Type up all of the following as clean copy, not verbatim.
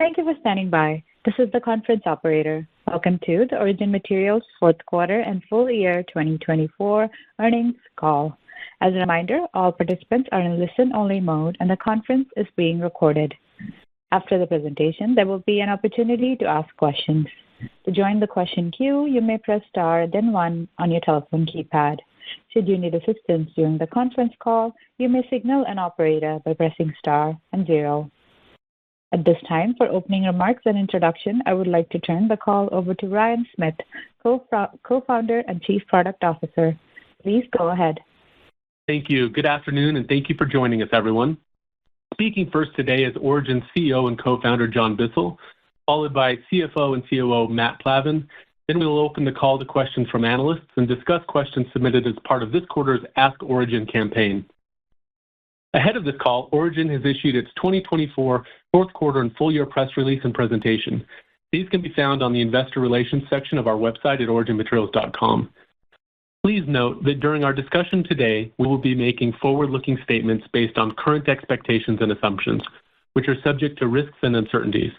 Thank you for standing by. This is the conference operator. Welcome to the ORGN Materials fourth quarter and full year 2024 earnings call. As a reminder, all participants are in listen-only mode, and the conference is being recorded. After the presentation, there will be an opportunity to ask questions. To join the question queue, you may press star, then one on your telephone keypad. Should you need assistance during the conference call, you may signal an operator by pressing star and zero. At this time, for opening remarks and introduction, I would like to turn the call over to Ryan Smith, co-founder and Chief Product Officer. Please go ahead. Thank you. Good afternoon, and thank you for joining us, everyone. Speaking first today is ORGN CEO and co-founder John Bissell, followed by CFO and COO Matt Plavin. Then we will open the call to questions from analysts and discuss questions submitted as part of this quarter's Ask ORGN campaign. Ahead of this call, ORGN has issued its 2024 fourth quarter and full year press release and presentation. These can be found on the Investor Relations section of our website at orgnmaterials.com. Please note that during our discussion today, we will be making forward-looking statements based on current expectations and assumptions, which are subject to risks and uncertainties.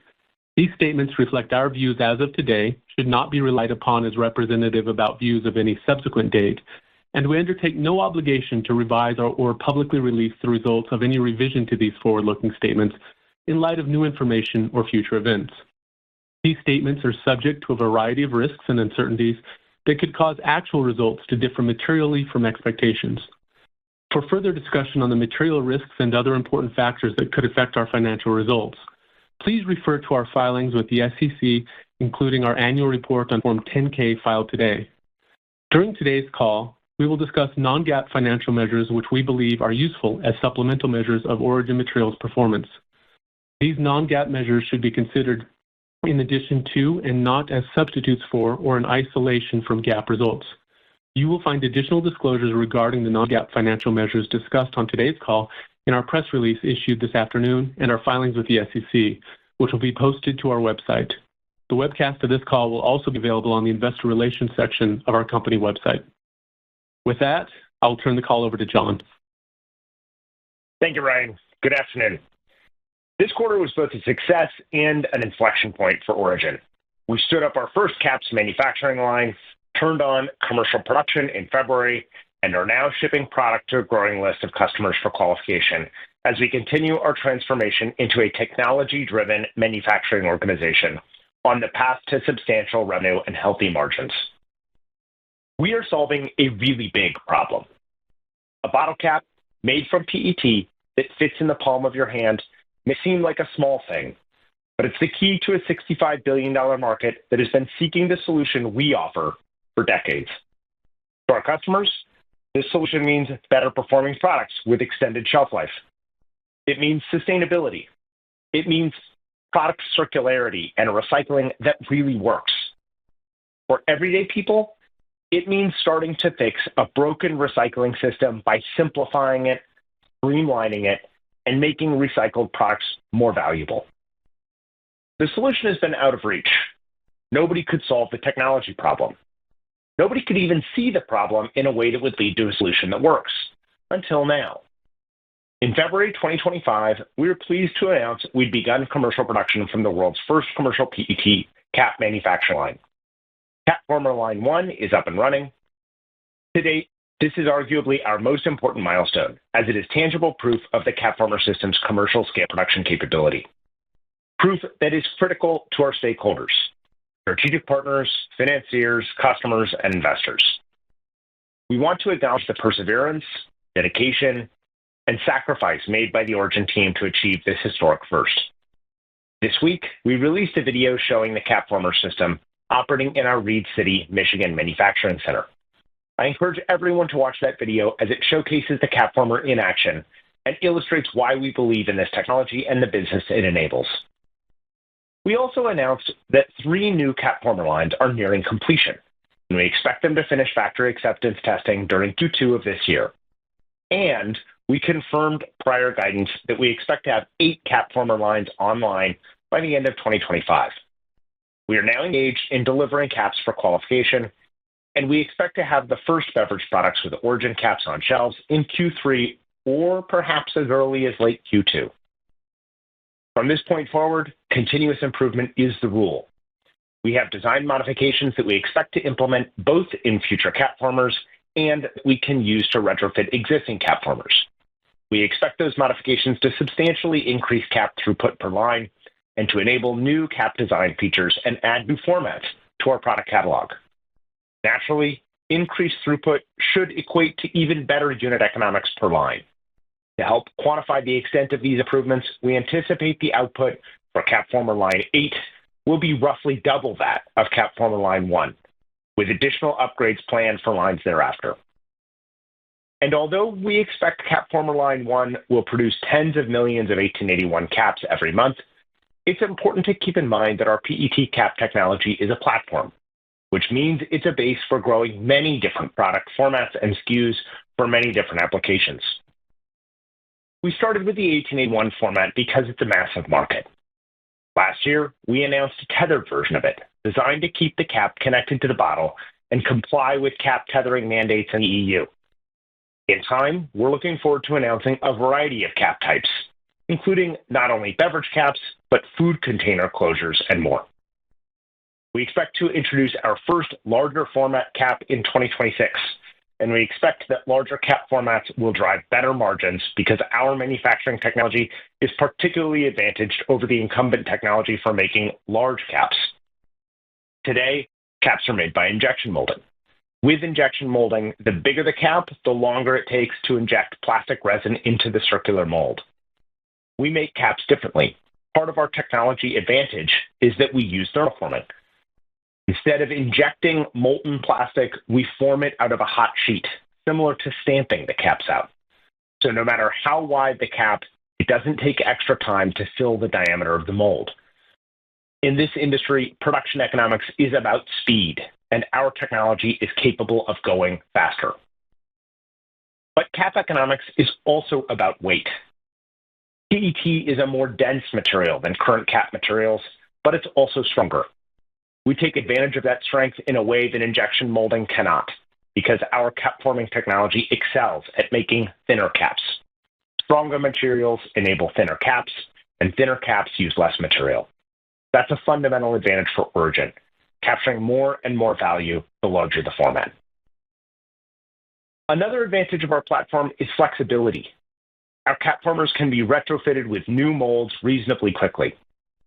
These statements reflect our views as of today, should not be relied upon as representative about views of any subsequent date, and we undertake no obligation to revise or publicly release the results of any revision to these forward-looking statements in light of new information or future events. These statements are subject to a variety of risks and uncertainties that could cause actual results to differ materially from expectations. For further discussion on the material risks and other important factors that could affect our financial results, please refer to our filings with the SEC, including our annual report on Form 10-K filed today. During today's call, we will discuss non-GAAP financial measures which we believe are useful as supplemental measures of ORGN Materials' performance. These non-GAAP measures should be considered in addition to and not as substitutes for or in isolation from GAAP results. You will find additional disclosures regarding the non-GAAP financial measures discussed on today's call in our press release issued this afternoon and our filings with the SEC, which will be posted to our website. The webcast of this call will also be available on the Investor Relations section of our company website. With that, I'll turn the call over to John. Thank you, Ryan. Good afternoon. This quarter was both a success and an inflection point for ORGN. We stood up our first caps manufacturing line, turned on commercial production in February, and are now shipping product to a growing list of customers for qualification as we continue our transformation into a technology-driven manufacturing organization on the path to substantial revenue and healthy margins. We are solving a really big problem. A bottle cap made from PET that fits in the palm of your hand may seem like a small thing, but it's the key to a $65 billion market that has been seeking the solution we offer for decades. To our customers, this solution means better performing products with extended shelf life. It means sustainability. It means product circularity and recycling that really works. For everyday people, it means starting to fix a broken recycling system by simplifying it, streamlining it, and making recycled products more valuable. The solution has been out of reach. Nobody could solve the technology problem. Nobody could even see the problem in a way that would lead to a solution that works, until now. In February 2025, we were pleased to announce we'd begun commercial production from the world's first commercial PET cap manufacturing line. CapFormer Line 1 is up and running. To date, this is arguably our most important milestone, as it is tangible proof of the CapFormer system's commercial scale production capability. Proof that is critical to our stakeholders, strategic partners, financiers, customers, and investors. We want to acknowledge the perseverance, dedication, and sacrifice made by the ORGN team to achieve this historic first. This week, we released a video showing the CapFormer system operating in our Reed City, Michigan manufacturing center. I encourage everyone to watch that video as it showcases the CapFormer in action and illustrates why we believe in this technology and the business it enables. We also announced that 3 new CapFormer lines are nearing completion, and we expect them to finish factory acceptance testing during Q2 of this year. And we confirmed prior guidance that we expect to have 8 CapFormer lines online by the end of 2025. We are now engaged in delivering caps for qualification, and we expect to have the first beverage products with ORGN caps on shelves in Q3 or perhaps as early as late Q2. From this point forward, continuous improvement is the rule. We have design modifications that we expect to implement both in future cap formers and we can use to retrofit existing cap formers. We expect those modifications to substantially increase cap throughput per line and to enable new cap design features and add new formats to our product catalog. Naturally, increased throughput should equate to even better unit economics per line. To help quantify the extent of these improvements, we anticipate the output for CapFormer Line 8 will be roughly double that of CapFormer Line 1, with additional upgrades planned for lines thereafter. And although we expect CapFormer Line 1 will produce tens of millions of 1881 caps every month, it's important to keep in mind that our PET cap technology is a platform, which means it's a base for growing many different product formats and SKUs for many different applications. We started with the 1881 format because it's a massive market. Last year, we announced a tethered version of it, designed to keep the cap connected to the bottle and comply with cap tethering mandates in the EU. In time, we're looking forward to announcing a variety of cap types, including not only beverage caps, but food container closures and more. We expect to introduce our first larger format cap in 2026, and we expect that larger cap formats will drive better margins because our manufacturing technology is particularly advantaged over the incumbent technology for making large caps. Today, caps are made by injection molding. With injection molding, the bigger the cap, the longer it takes to inject plastic resin into the circular mold. We make caps differently. Part of our technology advantage is that we use thermoforming. Instead of injecting molten plastic, we form it out of a hot sheet, similar to stamping the caps out. So no matter how wide the cap, it doesn't take extra time to fill the diameter of the mold. In this industry, production economics is about speed, and our technology is capable of going faster. But cap economics is also about weight. PET is a more dense material than current cap materials, but it's also stronger. We take advantage of that strength in a way that injection molding cannot, because our cap forming technology excels at making thinner caps. Stronger materials enable thinner caps, and thinner caps use less material. That's a fundamental advantage for ORGN, capturing more and more value the larger the format. Another advantage of our platform is flexibility. Our cap formers can be retrofitted with new molds reasonably quickly.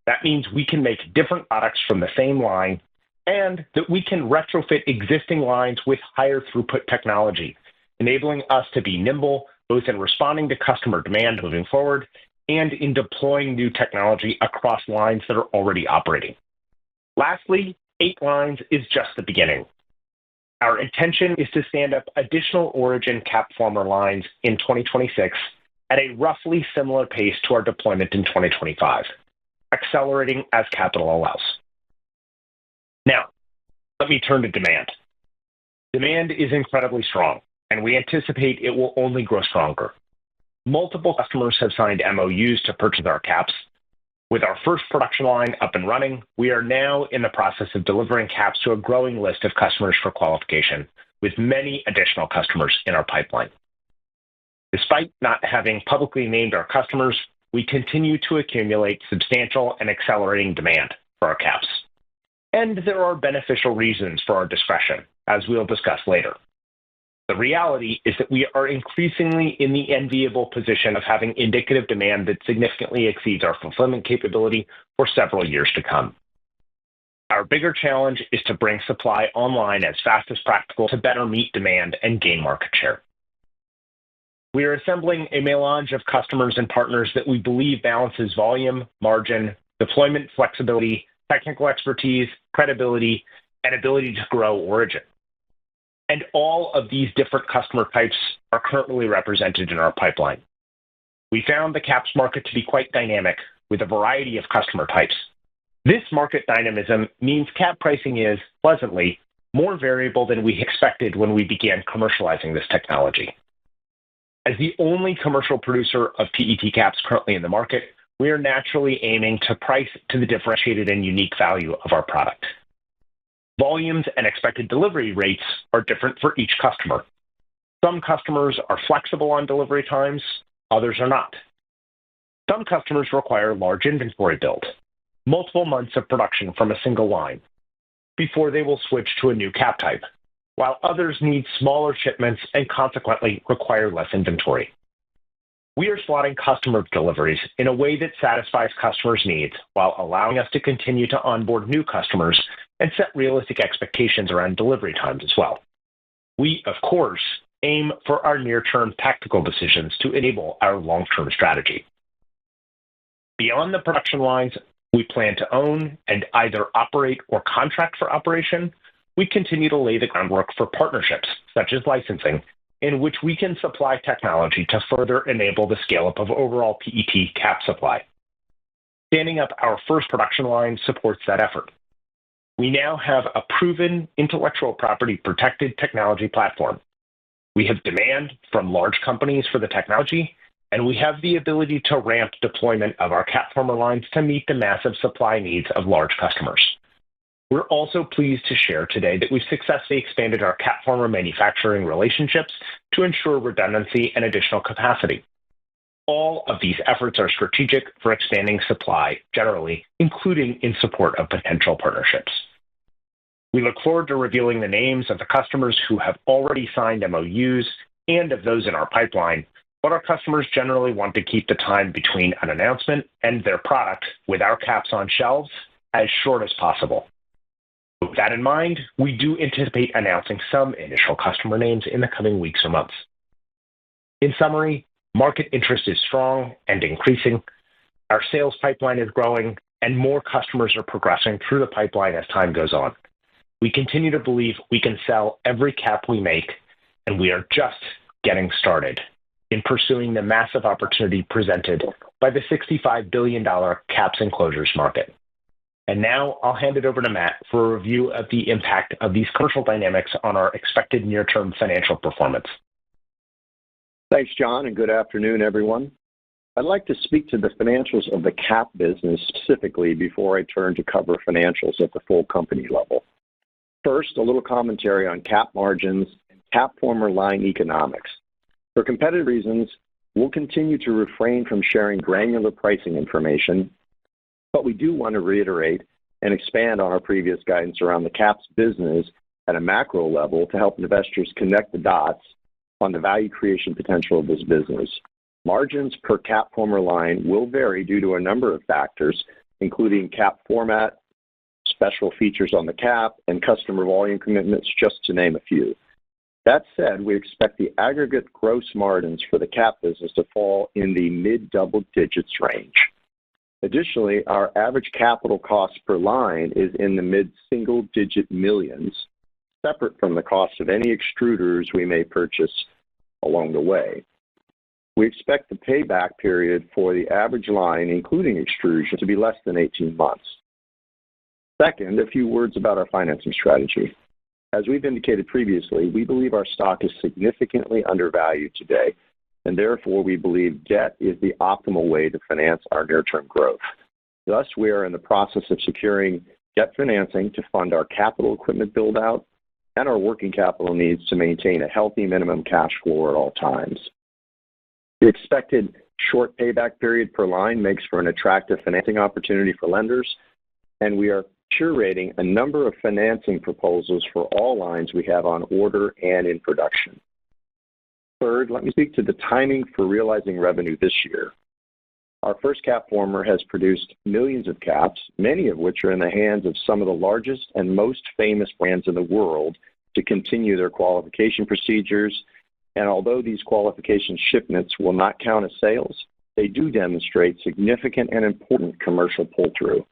That means we can make different products from the same line and that we can retrofit existing lines with higher throughput technology, enabling us to be nimble both in responding to customer demand moving forward and in deploying new technology across lines that are already operating. Lastly, 8 lines is just the beginning. Our intention is to stand up additional ORGN cap former lines in 2026 at a roughly similar pace to our deployment in 2025. Accelerating as capital allows. Now, let me turn to demand. Demand is incredibly strong, and we anticipate it will only grow stronger. Multiple customers have signed MOUs to purchase our caps. With our first production line up and running, we are now in the process of delivering caps to a growing list of customers for qualification, with many additional customers in our pipeline. Despite not having publicly named our customers, we continue to accumulate substantial and accelerating demand for our caps. And there are beneficial reasons for our discretion, as we'll discuss later. The reality is that we are increasingly in the enviable position of having indicative demand that significantly exceeds our fulfillment capability for several years to come. Our bigger challenge is to bring supply online as fast as practical to better meet demand and gain market share. We are assembling a melange of customers and partners that we believe balances volume, margin, deployment flexibility, technical expertise, credibility, and ability to grow ORGN. And all of these different customer types are currently represented in our pipeline. We found the caps market to be quite dynamic with a variety of customer types. This market dynamism means cap pricing is, pleasantly, more variable than we expected when we began commercializing this technology. As the only commercial producer of PET caps currently in the market, we are naturally aiming to price to the differentiated and unique value of our product. Volumes and expected delivery rates are different for each customer. Some customers are flexible on delivery times, others are not. Some customers require large inventory build, multiple months of production from a single line, before they will switch to a new cap type, while others need smaller shipments and consequently require less inventory. We are slotting customer deliveries in a way that satisfies customers' needs while allowing us to continue to onboard new customers and set realistic expectations around delivery times as well. We, of course, aim for our near-term tactical decisions to enable our long-term strategy. Beyond the production lines we plan to own and either operate or contract for operation, we continue to lay the groundwork for partnerships, such as licensing, in which we can supply technology to further enable the scale-up of overall PET cap supply. Standing up our first production line supports that effort. We now have a proven intellectual property protected technology platform. We have demand from large companies for the technology, and we have the ability to ramp deployment of our CapFormer lines to meet the massive supply needs of large customers. We're also pleased to share today that we've successfully expanded our CapFormer manufacturing relationships to ensure redundancy and additional capacity. All of these efforts are strategic for expanding supply generally, including in support of potential partnerships. We look forward to revealing the names of the customers who have already signed MOUs and of those in our pipeline, but our customers generally want to keep the time between an announcement and their product with our caps on shelves as short as possible. With that in mind, we do anticipate announcing some initial customer names in the coming weeks or months. In summary, market interest is strong and increasing. Our sales pipeline is growing, and more customers are progressing through the pipeline as time goes on. We continue to believe we can sell every cap we make, and we are just getting started in pursuing the massive opportunity presented by the $65 billion caps and closures market. And now I'll hand it over to Matt for a review of the impact of these commercial dynamics on our expected near-term financial performance. Thanks, John, and good afternoon, everyone. I'd like to speak to the financials of the cap business specifically before I turn to cover financials at the full company level. First, a little commentary on cap margins and CapFormer line economics. For competitive reasons, we'll continue to refrain from sharing granular pricing information, but we do want to reiterate and expand on our previous guidance around the caps business at a macro level to help investors connect the dots on the value creation potential of this business. Margins per CapFormer line will vary due to a number of factors, including cap format, special features on the cap, and customer volume commitments, just to name a few. That said, we expect the aggregate gross margins for the cap business to fall in the mid-double digits range. Additionally, our average capital cost per line is in the mid-single-digit millions, separate from the cost of any extruders we may purchase along the way. We expect the payback period for the average line, including extrusion, to be less than 18 months. Second, a few words about our financing strategy. As we've indicated previously, we believe our stock is significantly undervalued today, and therefore we believe debt is the optimal way to finance our near-term growth. Thus, we are in the process of securing debt financing to fund our capital equipment build-out and our working capital needs to maintain a healthy minimum cash flow at all times. The expected short payback period per line makes for an attractive financing opportunity for lenders, and we are curating a number of financing proposals for all lines we have on order and in production. Third, let me speak to the timing for realizing revenue this year. Our first CapFormer has produced millions of caps, many of which are in the hands of some of the largest and most famous brands in the world to continue their qualification procedures. And although these qualification shipments will not count as sales, they do demonstrate significant and important commercial pull-through.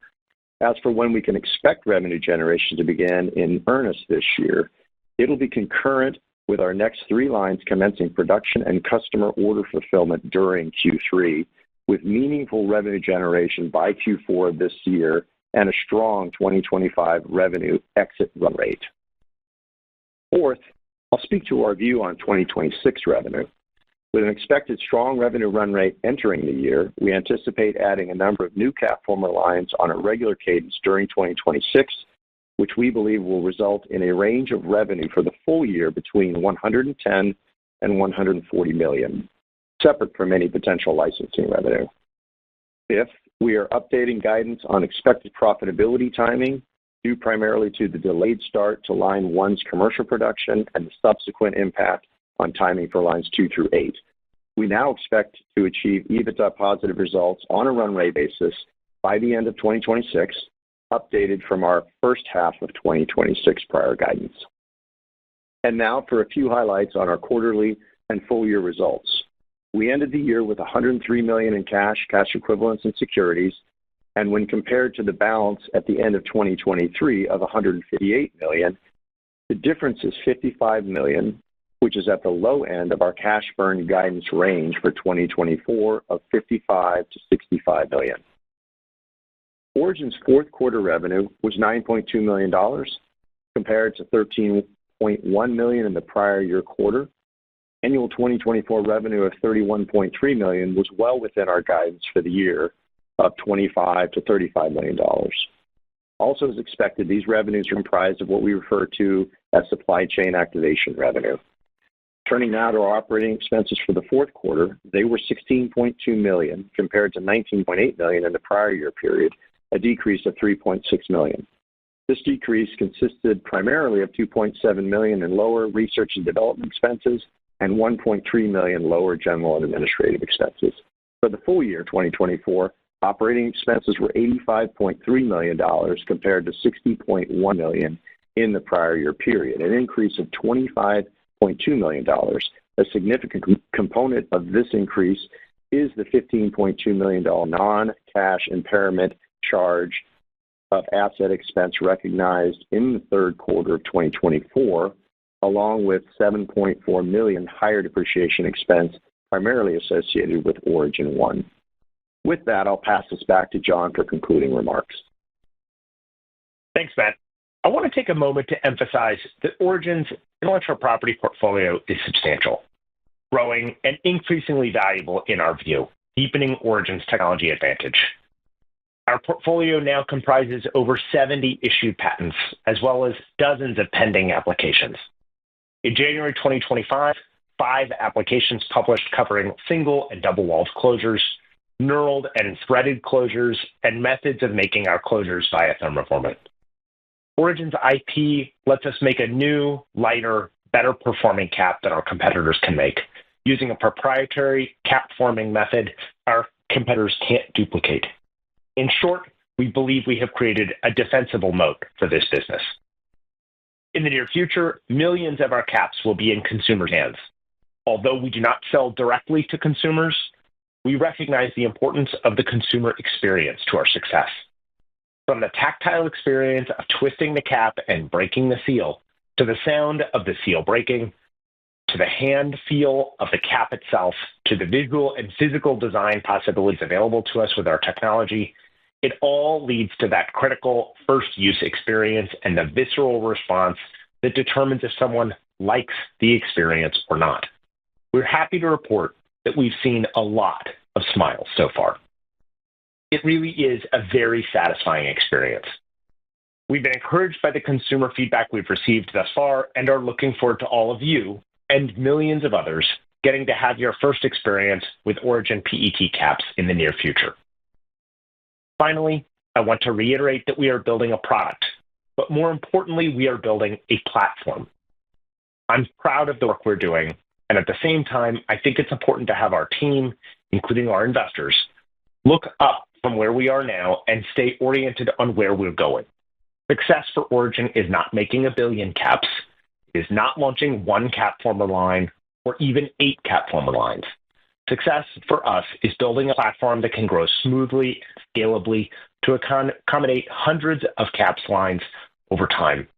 As for when we can expect revenue generation to begin in earnest this year, it'll be concurrent with our next 3 lines commencing production and customer order fulfillment during Q3, with meaningful revenue generation by Q4 this year and a strong 2025 revenue exit run rate. Fourth, I'll speak to our view on 2026 revenue. With an expected strong revenue run rate entering the year, we anticipate adding a number of new CapFormer lines on a regular cadence during 2026, which we believe will result in a range of revenue for the full year between $110 and $140 million, separate from any potential licensing revenue. Fifth, we are updating guidance on expected profitability timing due primarily to the delayed start to Line 1's commercial production and the subsequent impact on timing for Lines 2 through 8. We now expect to achieve EBITDA positive results on a run rate basis by the end of 2026, updated from our first half of 2026 prior guidance. And now for a few highlights on our quarterly and full year results. We ended the year with $103 million in cash equivalents, and securities, and when compared to the balance at the end of 2023 of $158 million, the difference is $55 million, which is at the low end of our cash burn guidance range for 2024 of $55 to $65 million. Origin's fourth quarter revenue was $9.2 million compared to $13.1 million in the prior year quarter. Annual 2024 revenue of $31.3 million was well within our guidance for the year of $25 to $35 million. Also, as expected, these revenues are comprised of what we refer to as supply chain activation revenue. Turning now to our operating expenses for the fourth quarter, they were $16.2 million compared to $19.8 million in the prior year period, a decrease of $3.6 million. This decrease consisted primarily of $2.7 million in lower research and development expenses and $1.3 million lower general and administrative expenses. For the full year 2024, operating expenses were $85.3 million compared to $60.1 million in the prior year period, an increase of $25.2 million. A significant component of this increase is the $15.2 million non-cash impairment charge of asset expense recognized in the third quarter of 2024, along with $7.4 million higher depreciation expense primarily associated with Origin 1. With that, I'll pass this back to John for concluding remarks. Thanks, Matt. I want to take a moment to emphasize that Origin's intellectual property portfolio is substantial, growing, and increasingly valuable in our view, deepening Origin's technology advantage. Our portfolio now comprises over 70 issued patents, as well as dozens of pending applications. In January 2025, 5 applications published covering single and double-walled closures, knurled and threaded closures, and methods of making our closures via thermoforming. Origin's IP lets us make a new, lighter, better-performing cap than our competitors can make, using a proprietary cap-forming method our competitors can't duplicate. In short, we believe we have created a defensible moat for this business. In the near future, millions of our caps will be in consumers' hands. Although we do not sell directly to consumers, we recognize the importance of the consumer experience to our success. From the tactile experience of twisting the cap and breaking the seal, to the sound of the seal breaking, to the hand feel of the cap itself, to the visual and physical design possibilities available to us with our technology, it all leads to that critical first use experience and the visceral response that determines if someone likes the experience or not. We're happy to report that we've seen a lot of smiles so far. It really is a very satisfying experience. We've been encouraged by the consumer feedback we've received thus far and are looking forward to all of you and millions of others getting to have your first experience with Origin PET caps in the near future. Finally, I want to reiterate that we are building a product, but more importantly, we are building a platform. I'm proud of the work we're doing, and at the same time, I think it's important to have our team, including our investors, look up from where we are now and stay oriented on where we're going. Success for Origin is not making 1 billion caps, it is not launching 1 cap former line or even 8 cap former lines. Success for us is building a platform that can grow smoothly and scalably to accommodate hundreds of caps lines over time.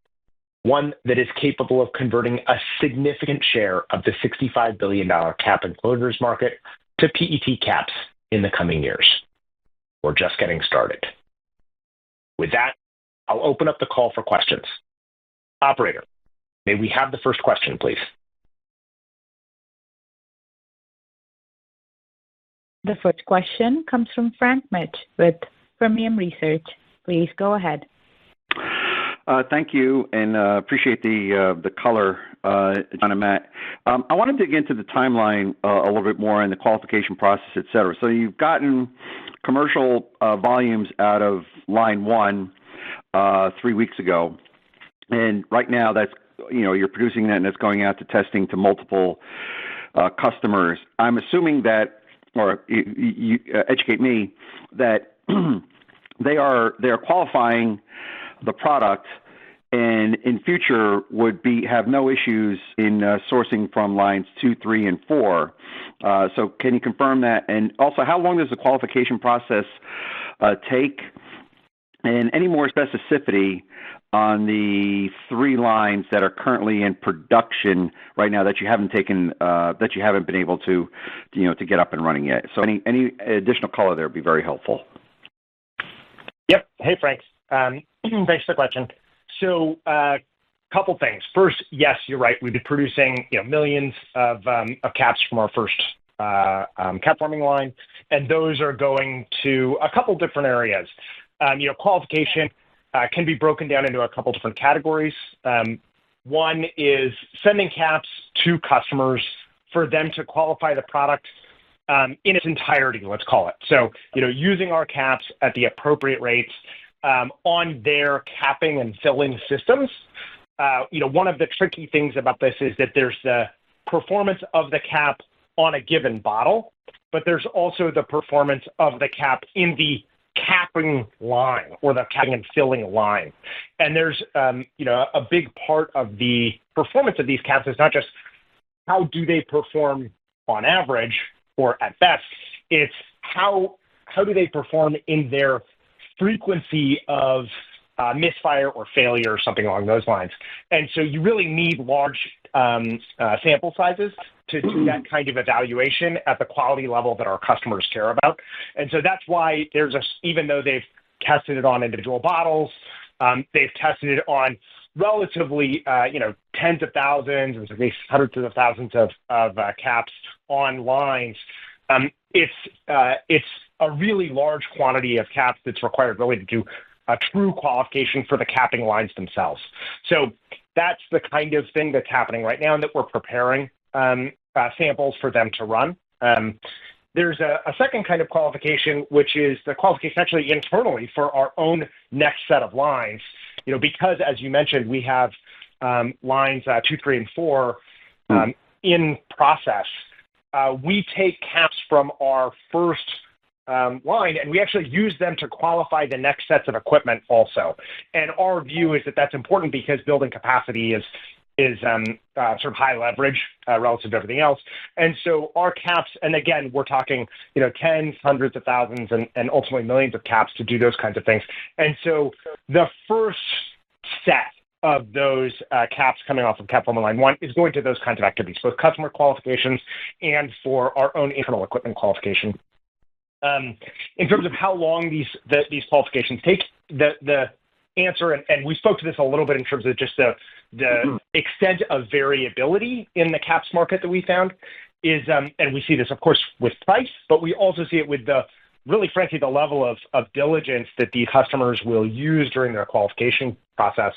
One that is capable of converting a significant share of the $65 billion cap and closures market to PET caps in the coming years. We're just getting started. With that, I'll open up the call for questions. Operator, may we have the first question, please? The first question comes from Frank Mitsch with Fermium Research. Please go ahead. Thank you, and appreciate the color, John and Matt. I want to dig into the timeline a little bit more and the qualification process, et cetera. So you've gotten commercial volumes out of line 1 3 weeks ago, and right now that's you're producing that and it's going out to testing to multiple customers. I'm assuming that, or you educate me, that they are qualifying the product, and in future would have no issues in sourcing from lines 2, 3, and 4. So can you confirm that? And also, how long does the qualification process take? And any more specificity on the 3 lines that are currently in production right now that you haven't been able to get up and running yet? So any additional color there would be very helpful. Yep. Hey, Frank. Thanks for the question. So, couple things. First, yes, you're right. We've been producing millions of caps from our first cap forming line, and those are going to a couple different areas. Qualification can be broken down into a couple different categories. One is sending caps to customers for them to qualify the product in its entirety, let's call it. So, using our caps at the appropriate rates on their capping and filling systems. One of the tricky things about this is that there's the performance of the cap on a given bottle, but there's also the performance of the cap in the capping line or the capping and filling line. And there's, a big part of the performance of these caps is not just how do they perform on average or at best, it's how do they perform in their frequency of misfire or failure or something along those lines. And so you really need large sample sizes to do that kind of evaluation at the quality level that our customers care about. And so that's why even though they've tested it on individual bottles, they've tested it on relatively, tens of thousands, or at least hundreds of thousands of caps on lines. It's a really large quantity of caps that's required really to do a true qualification for the capping lines themselves. So that's the kind of thing that's happening right now, and that we're preparing samples for them to run. There's a second kind of qualification, which is the qualification actually internally for our own next set of lines. Because as you mentioned, we have lines 2, 3, and 4 in process. We take caps from our first line, and we actually use them to qualify the next sets of equipment also. And our view is that that's important because building capacity is sort of high leverage relative to everything else. And so our caps, and again, we're talking, tens, hundreds of thousands, and ultimately millions of caps to do those kinds of things. And so the first set of those caps coming off of cap forming line 1 is going to those kinds of activities, both customer qualifications and for our own internal equipment qualification. In terms of how long these qualifications take, the answer, and we spoke to this a little bit in terms of just the extent of variability in the caps market that we found is, and we see this, of course, with price, but we also see it with really, frankly, the level of diligence that the customers will use during their qualification process.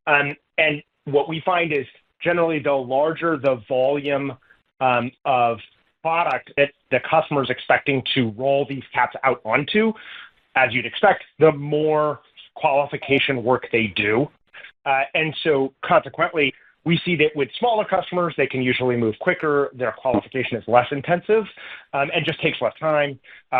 And what we find is generally the larger the volume of product that the customer is expecting to roll these caps out onto, as you'd expect, the more qualification work they do. And so consequently, we see that with smaller customers, they can usually move quicker. Their qualification is less intensive and just takes less time.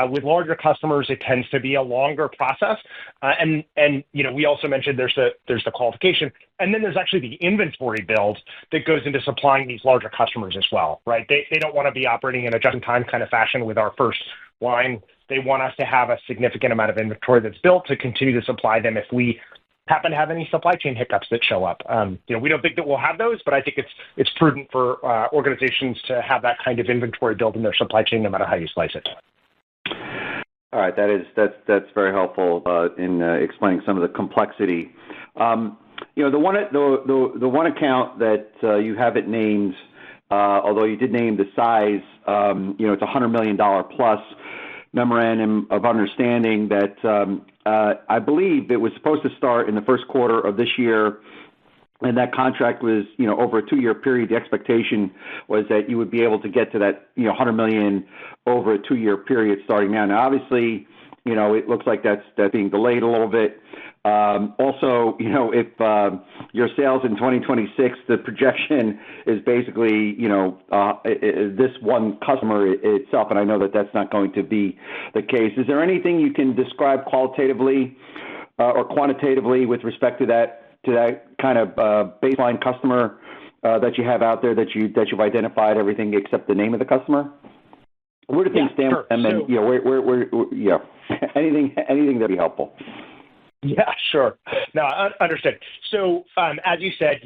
With larger customers, it tends to be a longer process. And we also mentioned there's the qualification, and then there's actually the inventory build that goes into supplying these larger customers as well, right? They don't want to be operating in a just-in-time kind of fashion with our first line. They want us to have a significant amount of inventory that's built to continue to supply them if we happen to have any supply chain hiccups that show up. We don't think that we'll have those, but I think it's prudent for organizations to have that kind of inventory built in their supply chain, no matter how you slice it. All right, that's very helpful in explaining some of the complexity. The one account that you haven't named, although you did name the size, it's $100 million plus memorandum of understanding that I believe it was supposed to start in the first quarter of this year, and that contract was, over a 2-year period. The expectation was that you would be able to get to that, $100 million over a 2-year period starting now. Now, obviously, it looks like that's being delayed a little bit. Also, if your sales in 2026, the projection is basically, this one customer itself, and I know that that's not going to be the case. Is there anything you can describe qualitatively or quantitatively with respect to that kind of baseline customer that you have out there that you've identified everything except the name of the customer? Where do things stand with them? And where anything that'd be helpful. Yeah, sure. No, understood. So, as you said,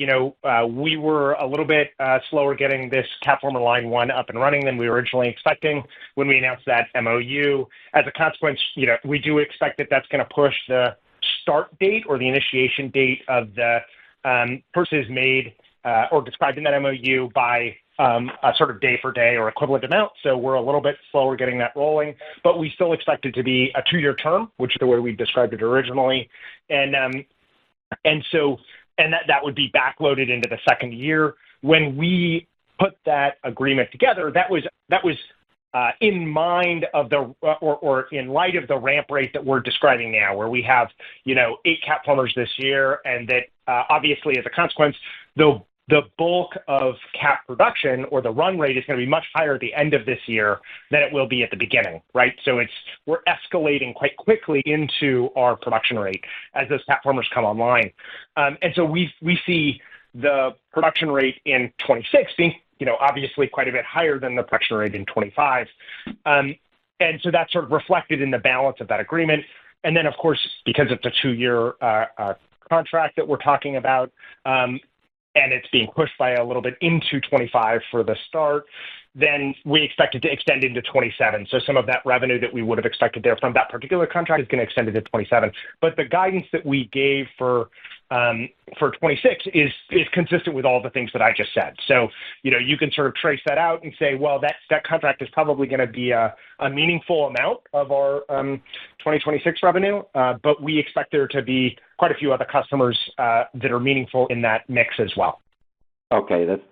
we were a little bit slower getting this CapFormer Line 1 up and running than we were originally expecting when we announced that MOU. As a consequence, we do expect that that's going to push the start date or the initiation date of the purchases made or described in that MOU by a sort of day for day or equivalent amount. So we're a little bit slower getting that rolling, but we still expect it to be a 2-year term, which is the way we described it originally. And that would be backloaded into the second year. When we put that agreement together, that was in mind of or in light of the ramp rate that we're describing now, where we have 8 CapFormers this year, and that obviously as a consequence, the bulk of cap production or the run rate is going to be much higher at the end of this year than it will be at the beginning, right? So we're escalating quite quickly into our production rate as those CapFormers come online. And so we see the production rate in 26 being, obviously quite a bit higher than the production rate in 25. And so that's sort of reflected in the balance of that agreement. And then, of course, because it's a 2-year contract that we're talking about, and it's being pushed by a little bit into 25 for the start, then we expect it to extend into 27. So some of that revenue that we would have expected there from that particular contract is going to extend into 27. But the guidance that we gave for 26 is consistent with all the things that I just said. So, you can sort of trace that out and say, well, that contract is probably going to be a meaningful amount of our 2026 revenue, but we expect there to be quite a few other customers that are meaningful in that mix as well. Okay, that's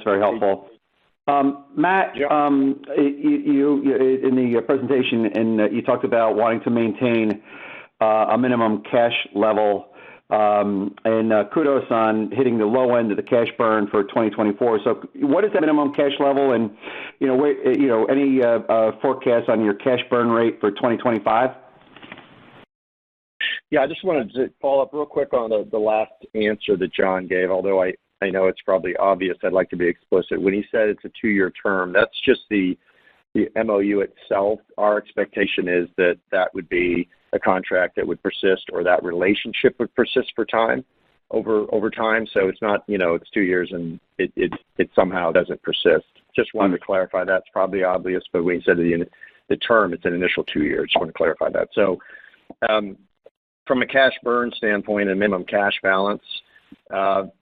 very helpful. Matt, you in the presentation, and you talked about wanting to maintain a minimum cash level, and kudos on hitting the low end of the cash burn for 2024. So, what is that minimum cash level, and any forecasts on your cash burn rate for 2025? Yeah, I just wanted to follow up real quick on the last answer that John gave, although I know it's probably obvious. I'd like to be explicit. When he said it's a 2-year term, that's just the MOU itself. Our expectation is that would be a contract that would persist, or that relationship would persist for time, over time. So it's not, it's 2 years and it somehow doesn't persist. Just wanted to clarify. That's probably obvious, but when he said the term, it's an initial 2 years. Just want to clarify that. So from a cash burn standpoint and minimum cash balance,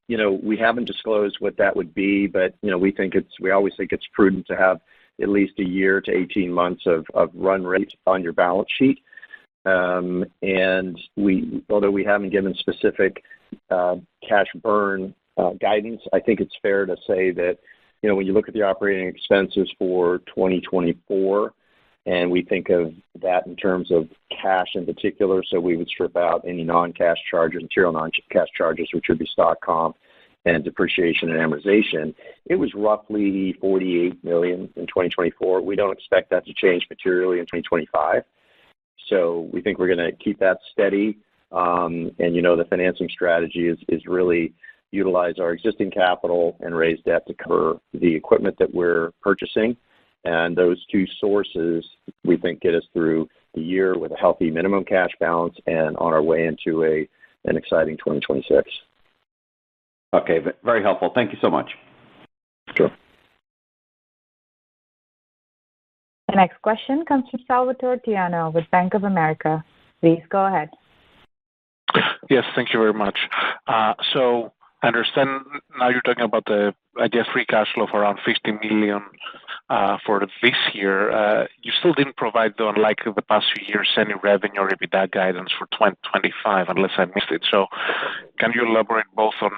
we haven't disclosed what that would be, but we always think it's prudent to have at least a year to 18 months of run rate on your balance sheet. And although we haven't given specific cash burn guidance, I think it's fair to say that when you look at the operating expenses for 2024, and we think of that in terms of cash in particular, so we would strip out any non-cash charges, material non-cash charges, which would be stock comp and depreciation and amortization. It was roughly $48 million in 2024. We don't expect that to change materially in 2025. So we think we're going to keep that steady. And the financing strategy is really utilize our existing capital and raise debt to cover the equipment that we're purchasing. And those two sources, we think, get us through the year with a healthy minimum cash balance and on our way into an exciting 2026. Okay, very helpful. Thank you so much. Sure. The next question comes from Salvatore Tiano with Bank of America. Please go ahead. Yes, thank you very much. So I understand now you're talking about free cash flow of around $50 million for this year. You still didn't provide, though, unlike the past few years, any revenue or EBITDA guidance for 2025, unless I missed it. So can you elaborate both on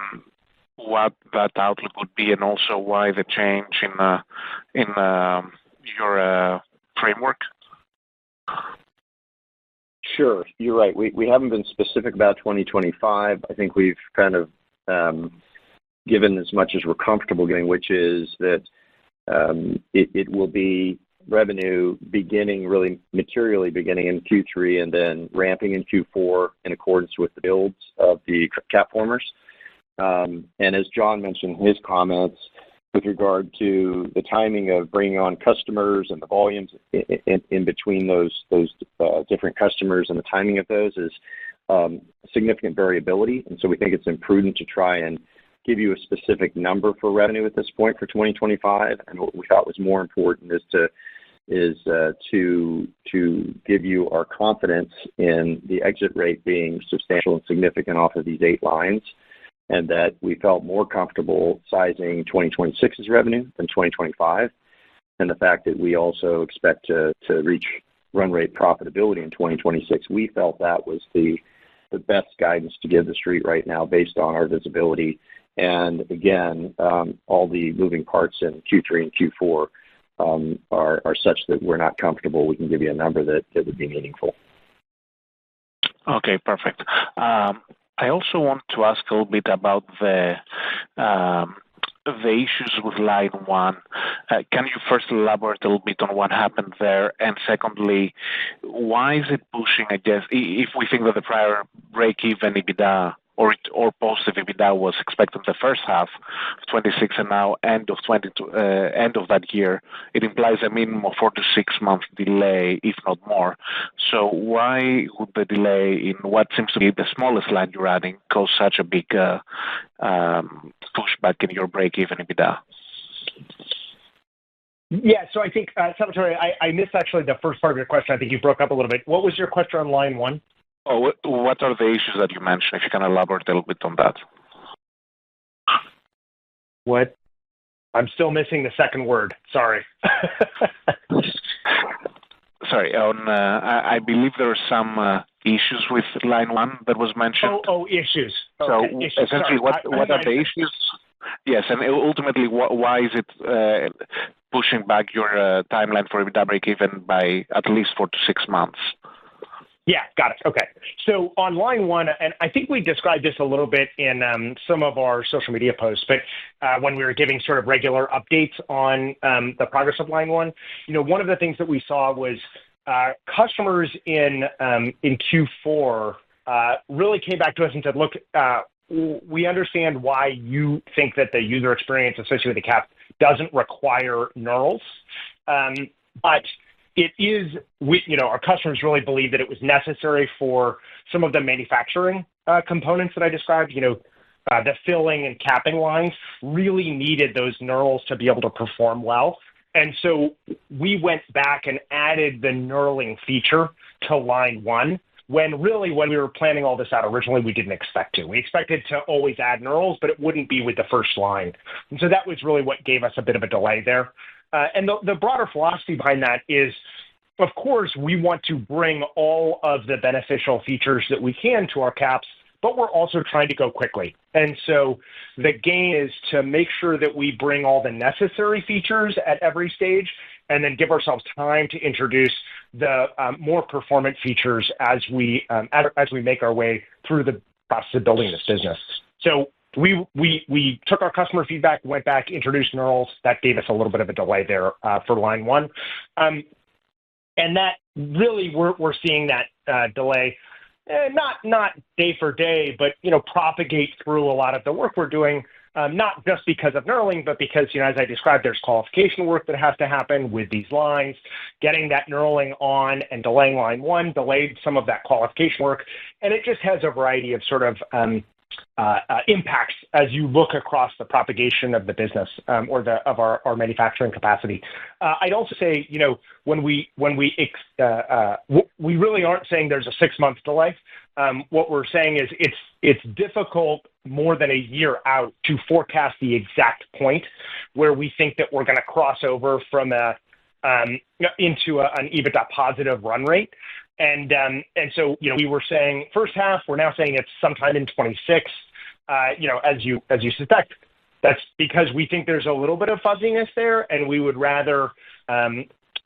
what that outlook would be and also why the change in your framework? Sure, you're right. We haven't been specific about 2025. I think we've kind of given as much as we're comfortable giving, which is that it will be revenue beginning really materially beginning in Q3 and then ramping in Q4 in accordance with the builds of the cap formers. And as John mentioned in his comments, with regard to the timing of bringing on customers and the volumes in between those different customers and the timing of those is significant variability. And so we think it's imprudent to try and give you a specific number for revenue at this point for 2025. And what we thought was more important is to give you our confidence in the exit rate being substantial and significant off of these 8 lines, and that we felt more comfortable sizing 2026's revenue than 2025, and the fact that we also expect to reach run rate profitability in 2026. We felt that was the best guidance to give the street right now based on our visibility. And again, all the moving parts in Q3 and Q4 are such that we're not comfortable. We can give you a number that would be meaningful. Okay, perfect. I also want to ask a little bit about the issues with line 1. Can you first elaborate a little bit on what happened there? And secondly, why is it pushing, I guess, if we think that the prior break-even EBITDA or positive EBITDA was expected in the first half of 26 and now end of that year, it implies a minimum of 4 to 6 month delay, if not more. So why would the delay in what seems to be the smallest line you're adding cause such a big pushback in your break-even EBITDA? Yeah, so I think, Salvatore, I missed actually the first part of your question. I think you broke up a little bit. What was your question on line 1? Oh, what are the issues that you mentioned? If you can elaborate a little bit on that. What? I'm still missing the second word. Sorry. Sorry. I believe there are some issues with line 1 that was mentioned. Oh, issues. So okay, issues. essentially, what are the issues? Yes, and ultimately, why is it pushing back your timeline for EBITDA break-even by at least 4 to 6 months? Yeah, got it. Okay. So on line 1, and I think we described this a little bit in some of our social media posts, but when we were giving sort of regular updates on the progress of line 1, one of the things that we saw was customers in Q4 really came back to us and said, look, we understand why you think that the user experience associated with the cap doesn't require knurls, but it is, our customers really believe that it was necessary for some of the manufacturing components that I described. The filling and capping lines really needed those knurls to be able to perform well. And so we went back and added the knurling feature to line 1, when really when we were planning all this out originally, we didn't expect to. We expected to always add knurls, but it wouldn't be with the first line. And so that was really what gave us a bit of a delay there. And the broader philosophy behind that is, of course, we want to bring all of the beneficial features that we can to our caps, but we're also trying to go quickly. And so the game is to make sure that we bring all the necessary features at every stage and then give ourselves time to introduce the more performant features as we make our way through the process of building this business. So we took our customer feedback, went back, introduced knurls. That gave us a little bit of a delay there for line 1. And that really, we're seeing that delay, not day for day, but, propagate through a lot of the work we're doing, not just because of knurling, but because, as I described, there's qualification work that has to happen with these lines. Getting that knurling on and delaying line 1 delayed some of that qualification work. And it just has a variety of sort of impacts as you look across the propagation of the business of our manufacturing capacity. I'd also say, when we really aren't saying there's a 6-month delay. What we're saying is it's difficult more than a year out to forecast the exact point where we think that we're going to cross over from into an EBITDA positive run rate. And so, we were saying first half, we're now saying it's sometime in 26. As you suspect, that's because we think there's a little bit of fuzziness there, and we would rather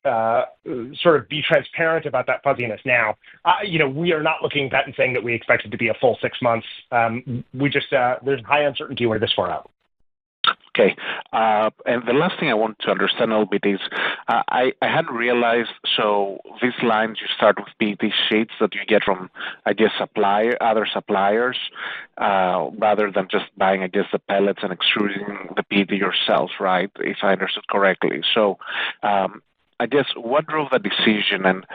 sort of be transparent about that fuzziness now. We are not looking at that and saying that we expect it to be a full 6 months. There's high uncertainty when this far out. Okay. And the last thing I want to understand a little bit is I hadn't realized, so these lines you start with PET sheets that you get from, I guess, other suppliers, rather than just buying, I guess, the pellets and extruding the PET yourself, right, if I understood correctly. So I guess what drove the decision and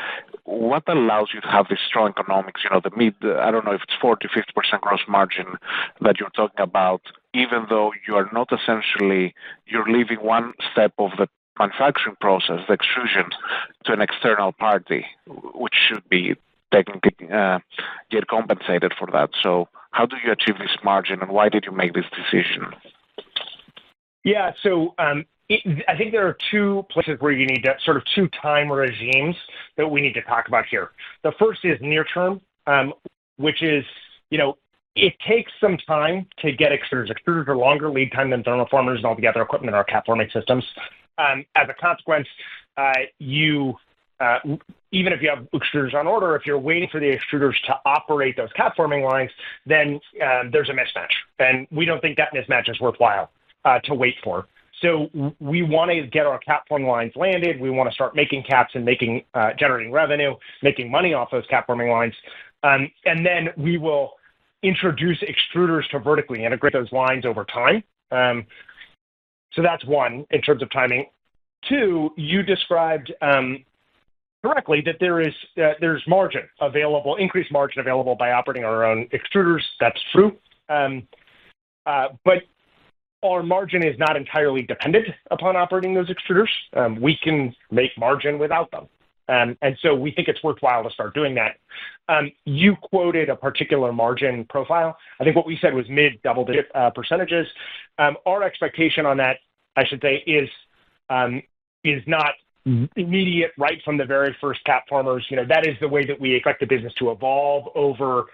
what allows you to have this strong economics, I don't know if it's 40-50% gross margin that you're talking about, even though you are not essentially, you're leaving one step of the manufacturing process, the extrusion, to an external party, which should be technically get compensated for that. So how do you achieve this margin and why did you make this decision? Yeah, so I think there are two places where you need to sort of two time regimes that we need to talk about here. The first is near term, which is, it takes some time to get extruders. Extruders are longer lead time than thermoformers and all the other equipment in our cap forming systems. As a consequence, even if you have extruders on order, if you're waiting for the extruders to operate those cap forming lines, then there's a mismatch. And we don't think that mismatch is worthwhile to wait for. So we want to get our cap forming lines landed. We want to start making caps and generating revenue, making money off those cap forming lines. And then we will introduce extruders to vertically integrate those lines over time. So that's one in terms of timing. Two, you described correctly that there's margin available, increased margin available by operating our own extruders. That's true. But our margin is not entirely dependent upon operating those extruders. We can make margin without them. And so we think it's worthwhile to start doing that. You quoted a particular margin profile. I think what we said was mid double-digit percentages. Our expectation on that, I should say, is not immediate right from the very first cap formers. That is the way that we expect the business to evolve over,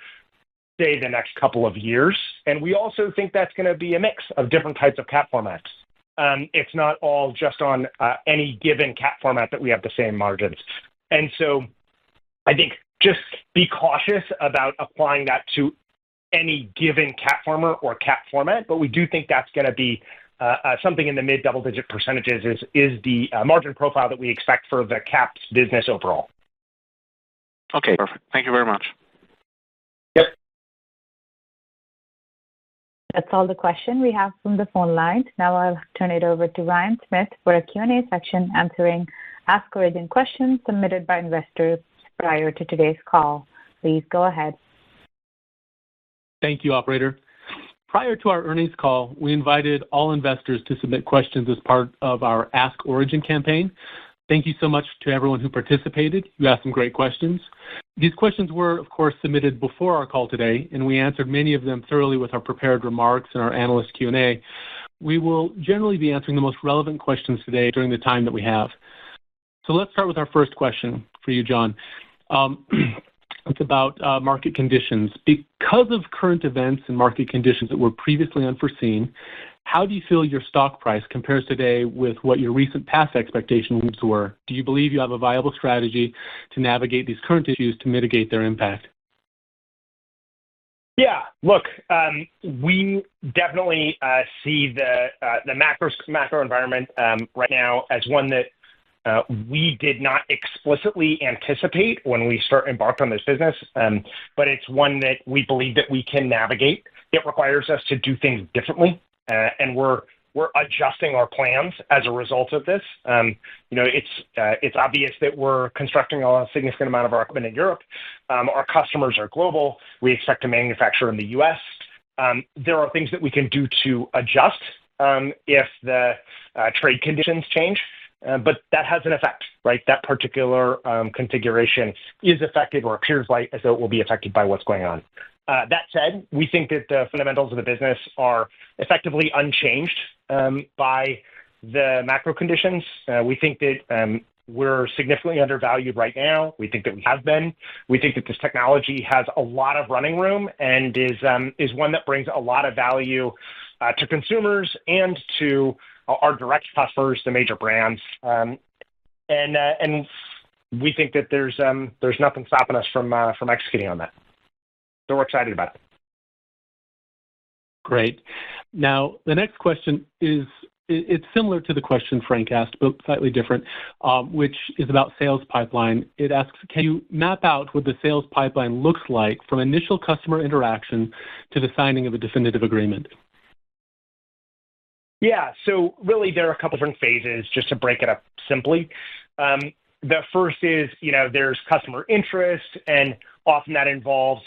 say, the next couple of years. And we also think that's going to be a mix of different types of cap formats. It's not all just on any given cap format that we have the same margins. And so I think just be cautious about applying that to any given cap former or cap format, but we do think that's going to be something in the mid double-digit percentages is the margin profile that we expect for the caps business overall. Okay, perfect. Thank you very much. Yep. That's all the question we have from the phone lines. Now I'll turn it over to Ryan Smith for a Q&A section answering Ask Origin questions submitted by investors prior to today's call. Please go ahead. Thank you, operator. Prior to our earnings call, we invited all investors to submit questions as part of our Ask Origin campaign. Thank you so much to everyone who participated. You asked some great questions. These questions were, of course, submitted before our call today, and we answered many of them thoroughly with our prepared remarks and our analyst Q&A. We will generally be answering the most relevant questions today during the time that we have. So let's start with our first question for you, John. It's about market conditions. Because of current events and market conditions that were previously unforeseen, how do you feel your stock price compares today with what your recent past expectations were? Do you believe you have a viable strategy to navigate these current issues to mitigate their impact? Yeah, look, we definitely see the macro environment right now as one that we did not explicitly anticipate when we embarked on this business, but it's one that we believe that we can navigate. It requires us to do things differently, and we're adjusting our plans as a result of this. It's obvious that we're constructing a significant amount of our equipment in Europe. Our customers are global. We expect to manufacture in the U.S. There are things that we can do to adjust if the trade conditions change. But that has an effect, right? That particular configuration is affected or appears like as though it will be affected by what's going on. That said, we think that the fundamentals of the business are effectively unchanged by the macro conditions. We think that we're significantly undervalued right now. We think that we have been. We think that this technology has a lot of running room and is one that brings a lot of value to consumers and to our direct customers, the major brands. and we think that there's nothing stopping us from executing on that. So we're excited about it. Great. Now, the next question is, it's similar to the question Frank asked, but slightly different, which is about sales pipeline. It asks, can you map out what the sales pipeline looks like from initial customer interaction to the signing of a definitive agreement? Yeah, so really there are a couple different phases, just to break it up simply. The first is, there's customer interest, and often that involves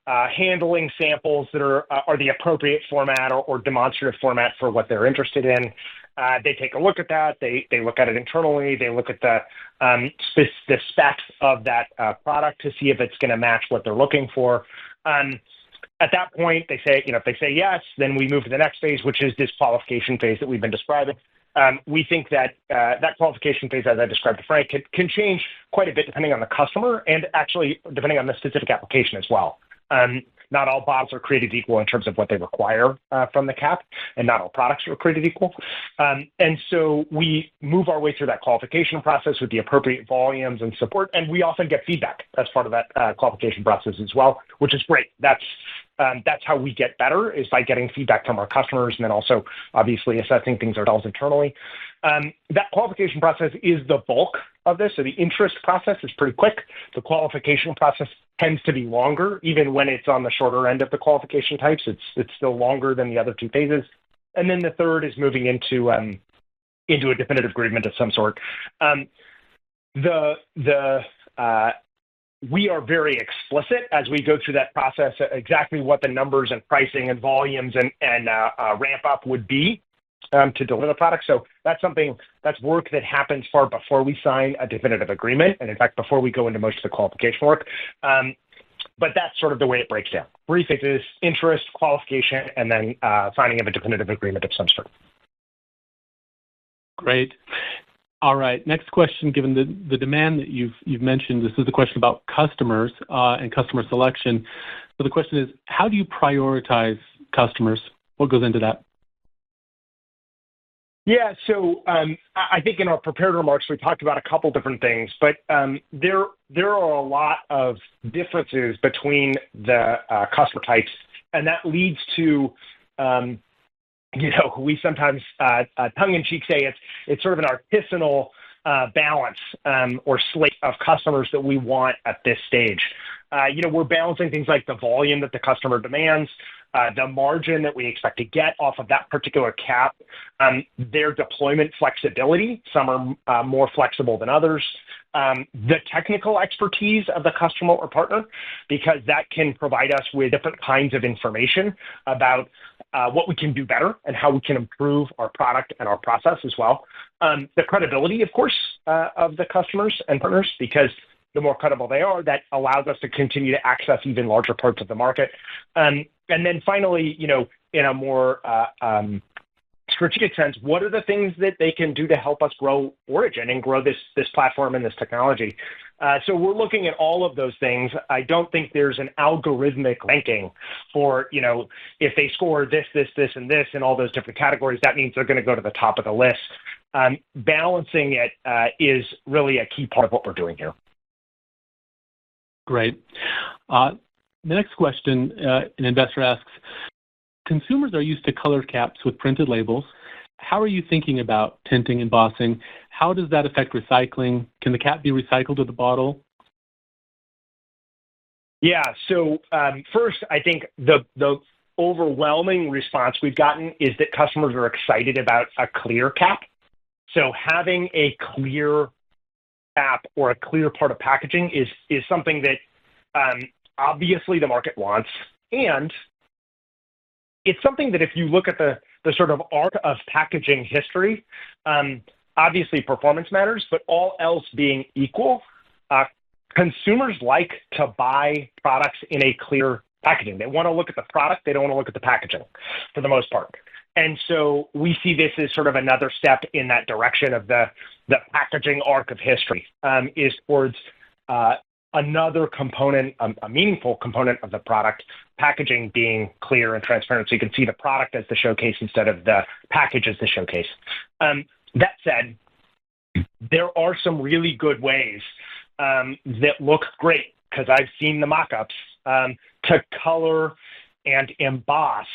handling samples that are the appropriate format or demonstrative format for what they're interested in. They take a look at that. They look at it internally. They look at the specs of that product to see if it's going to match what they're looking for. At that point, they say, if they say yes, then we move to the next phase, which is this qualification phase that we've been describing. We think that that qualification phase, as I described to Frank, can change quite a bit depending on the customer and actually depending on the specific application as well. Not all bottles are created equal in terms of what they require from the cap, and not all products are created equal. And so we move our way through that qualification process with the appropriate volumes and support, and we often get feedback as part of that qualification process as well, which is great. That's how we get better, is by getting feedback from our customers and then also obviously assessing things ourselves internally. That qualification process is the bulk of this. So the interest process is pretty quick. The qualification process tends to be longer, even when it's on the shorter end of the qualification types. It's still longer than the other two phases. And then the third is moving into a definitive agreement of some sort. We are very explicit as we go through that process exactly what the numbers and pricing and volumes and ramp up would be to deliver the product. So that's work that happens far before we sign a definitive agreement, and in fact, before we go into most of the qualification work. But that's sort of the way it breaks down. 3 phases: interest, qualification, and then signing of a definitive agreement of some sort. Great. All right. Next question, given the demand that you've mentioned, this is the question about customers and customer selection. So the question is, how do you prioritize customers? What goes into that? Yeah, so I think in our prepared remarks, we talked about a couple different things, but there are a lot of differences between the customer types, and that leads to, we sometimes tongue-in-cheek say it's sort of an artisanal balance or slate of customers that we want at this stage. We're balancing things like the volume that the customer demands, the margin that we expect to get off of that particular cap, their deployment flexibility. Some are more flexible than others. The technical expertise of the customer or partner, because that can provide us with different kinds of information about what we can do better and how we can improve our product and our process as well. The credibility, of course, of the customers and partners, because the more credible they are, that allows us to continue to access even larger parts of the market. And then finally, in a more strategic sense, what are the things that they can do to help us grow Origin and grow this platform and this technology? So we're looking at all of those things. I don't think there's an algorithmic ranking for, if they score this, and this, in all those different categories, that means they're going to go to the top of the list. Balancing it is really a key part of what we're doing here. Great. The next question, an investor asks, consumers are used to colored caps with printed labels. How are you thinking about tinting, embossing? How does that affect recycling? Can the cap be recycled with the bottle? Yeah, so first, I think the overwhelming response we've gotten is that customers are excited about a clear cap. So having a clear cap or a clear part of packaging is something that obviously the market wants, and it's something that if you look at the sort of arc of packaging history, obviously performance matters, but all else being equal, consumers like to buy products in a clear packaging. They want to look at the product, they don't want to look at the packaging for the most part. And so we see this as sort of another step in that direction of the packaging arc of history, is towards another component, a meaningful component of the product, packaging being clear and transparent, so you can see the product as the showcase instead of the package as the showcase. That said, there are some really good ways that look great, because I've seen the mock-ups, to color and emboss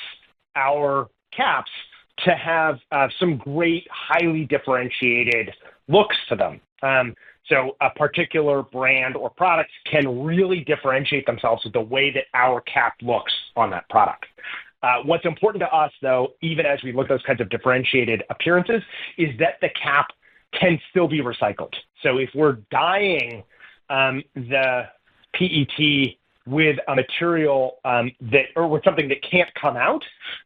our caps to have some great, highly differentiated looks to them. So a particular brand or product can really differentiate themselves with the way that our cap looks on that product. What's important to us, though, even as we look at those kinds of differentiated appearances, is that the cap can still be recycled. So if we're dyeing the PET with a material or with something that can't come out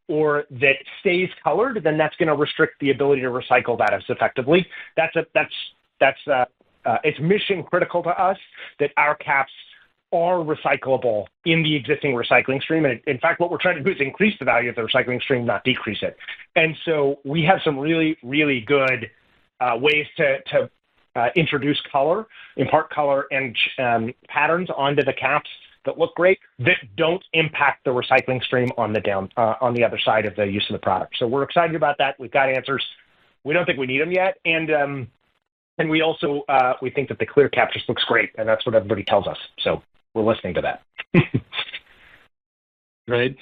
or that stays colored, then that's going to restrict the ability to recycle that as effectively. It's mission critical to us that our caps are recyclable in the existing recycling stream. And in fact, what we're trying to do is increase the value of the recycling stream, not decrease it. And so we have some really, really good ways to introduce color, impart color and patterns onto the caps that look great, that don't impact the recycling stream on the other side of the use of the product. So we're excited about that. We've got answers. We don't think we need them yet. And we also, we think that the clear cap just looks great, and that's what everybody tells us. So we're listening to that. Right.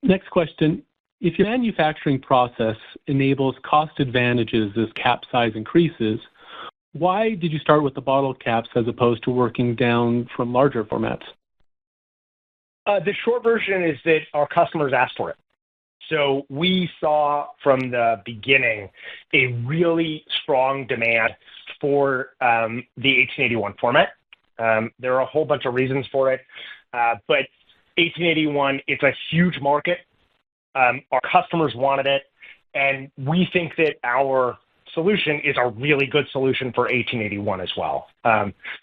Next question. If your manufacturing process enables cost advantages as cap size increases, why did you start with the bottle caps as opposed to working down from larger formats? The short version is that our customers asked for it. So we saw from the beginning a really strong demand for the 1881 format. There are a whole bunch of reasons for it, but 1881, it's a huge market. Our customers wanted it, and we think that our solution is a really good solution for 1881 as well.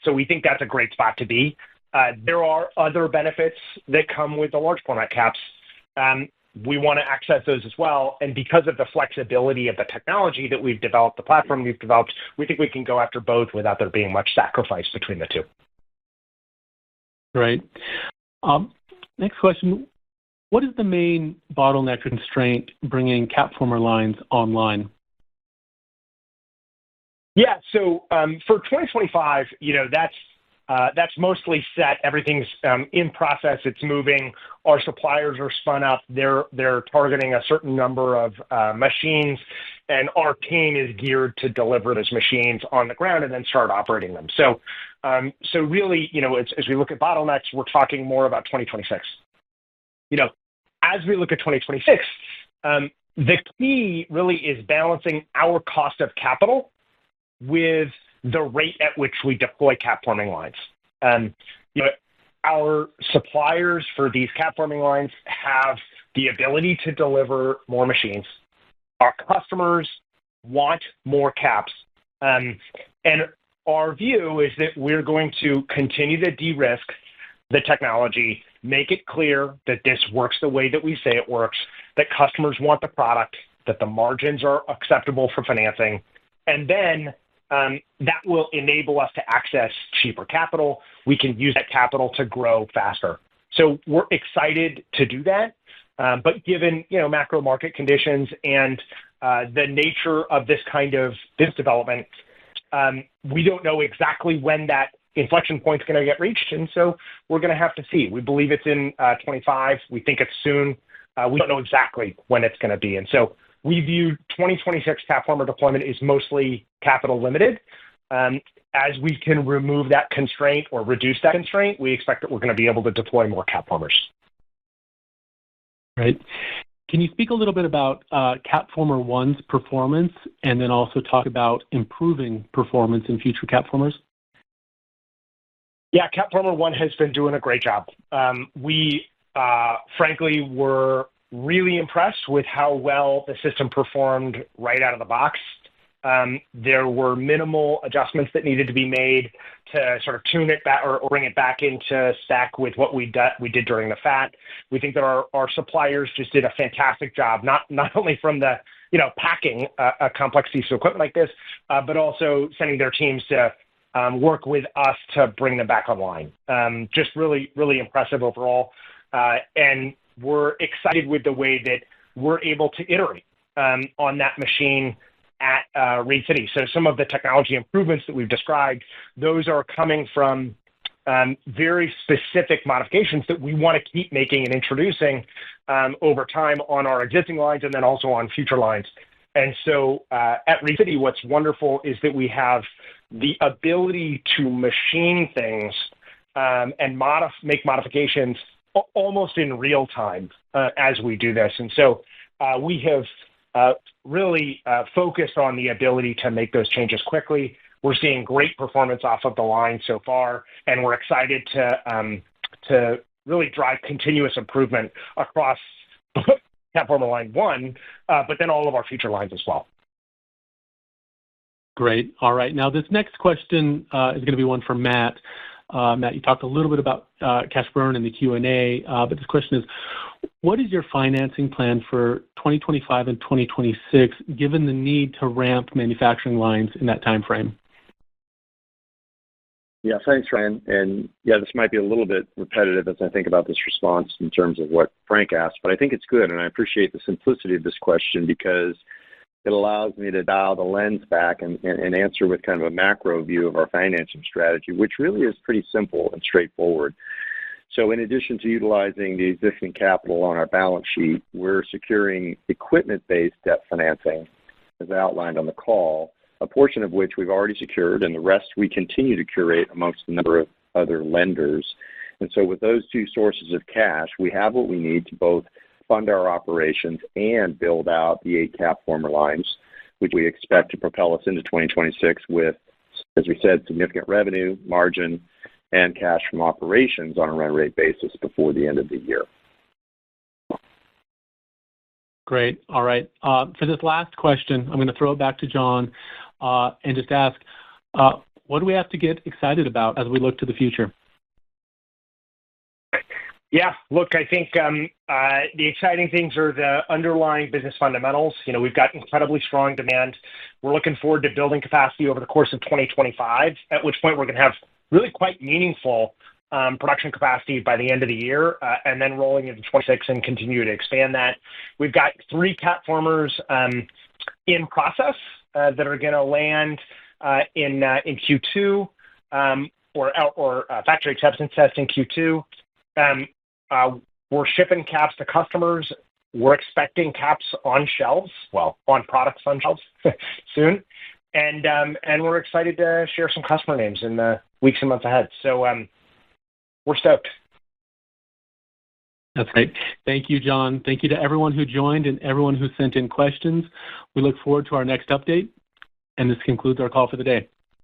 So we think that's a great spot to be. There are other benefits that come with the large format caps. We want to access those as well. And because of the flexibility of the technology that we've developed, the platform we've developed, we think we can go after both without there being much sacrifice between the two. Right. Next question. What is the main bottleneck constraint bringing CapFormer lines online? Yeah, so for 2025, that's mostly set. Everything's in process. It's moving. Our suppliers are spun up. They're targeting a certain number of machines, and our team is geared to deliver those machines on the ground and then start operating them. So really, as we look at bottlenecks, we're talking more about 2026. As we look at 2026, the key really is balancing our cost of capital with the rate at which we deploy cap forming lines. Our suppliers for these cap forming lines have the ability to deliver more machines. Our customers want more caps. And our view is that we're going to continue to de-risk the technology, make it clear that this works the way that we say it works, that customers want the product, that the margins are acceptable for financing, and then that will enable us to access cheaper capital. We can use that capital to grow faster. So we're excited to do that. But given macro market conditions and the nature of this kind of business development, we don't know exactly when that inflection point is going to get reached, and so we're going to have to see. We believe it's in 25. We think it's soon. We don't know exactly when it's going to be, and so we view 2026 CapFormer deployment is mostly capital limited. As we can remove that constraint or reduce that constraint, we expect that we're going to be able to deploy more CapFormers. Right. Can you speak a little bit about CapFormer 1's performance and then also talk about improving performance in future CapFormers? Yeah, CapFormer 1 has been doing a great job. We, frankly, were really impressed with how well the system performed right out of the box. There were minimal adjustments that needed to be made to sort of tune it back or bring it back into stack with what we did during the FAT. We think that our suppliers just did a fantastic job, not only from the packing a complex piece of equipment like this, but also sending their teams to work with us to bring them back online. Just really, really impressive overall. And we're excited with the way that we're able to iterate on that machine at Reed City. So some of the technology improvements that we've described, those are coming from very specific modifications that we want to keep making and introducing over time on our existing lines and then also on future lines. And so at Reed City, what's wonderful is that we have the ability to machine things and make modifications almost in real time as we do this. And so we have really focused on the ability to make those changes quickly. We're seeing great performance off of the line so far, and we're excited to really drive continuous improvement across CapFormer Line 1, but then all of our future lines as well. Great. All right. Now, this next question is going to be one for Matt. Matt, you talked a little bit about cash burn in the Q&A, but this question is, what is your financing plan for 2025 and 2026, given the need to ramp manufacturing lines in that time frame? Yeah, thanks, Ryan. And yeah, this might be a little bit repetitive as I think about this response in terms of what Frank asked, but I think it's good, and I appreciate the simplicity of this question because it allows me to dial the lens back and answer with kind of a macro view of our financing strategy, which really is pretty simple and straightforward. So in addition to utilizing the existing capital on our balance sheet, we're securing equipment-based debt financing, as I outlined on the call, a portion of which we've already secured, and the rest we continue to curate amongst a number of other lenders. And so with those two sources of cash, we have what we need to both fund our operations and build out the 8 CapFormer lines, which we expect to propel us into 2026 with, as we said, significant revenue, margin, and cash from operations on a run rate basis before the end of the year. Great. All right. For this last question, I'm going to throw it back to John and just ask, what do we have to get excited about as we look to the future? Yeah, look, I think the exciting things are the underlying business fundamentals. You know, we've got incredibly strong demand. We're looking forward to building capacity over the course of 2025, at which point we're going to have really quite meaningful production capacity by the end of the year, and then rolling into 26 and continue to expand that. We've got 3 CapFormers in process that are going to land in Q2 or factory acceptance test in Q2. We're shipping caps to customers. We're expecting caps on shelves, well, on products on shelves soon. And we're excited to share some customer names in the weeks and months ahead. So we're stoked. That's great. Thank you, John. Thank you to everyone who joined and everyone who sent in questions. We look forward to our next update. And this concludes our call for the day.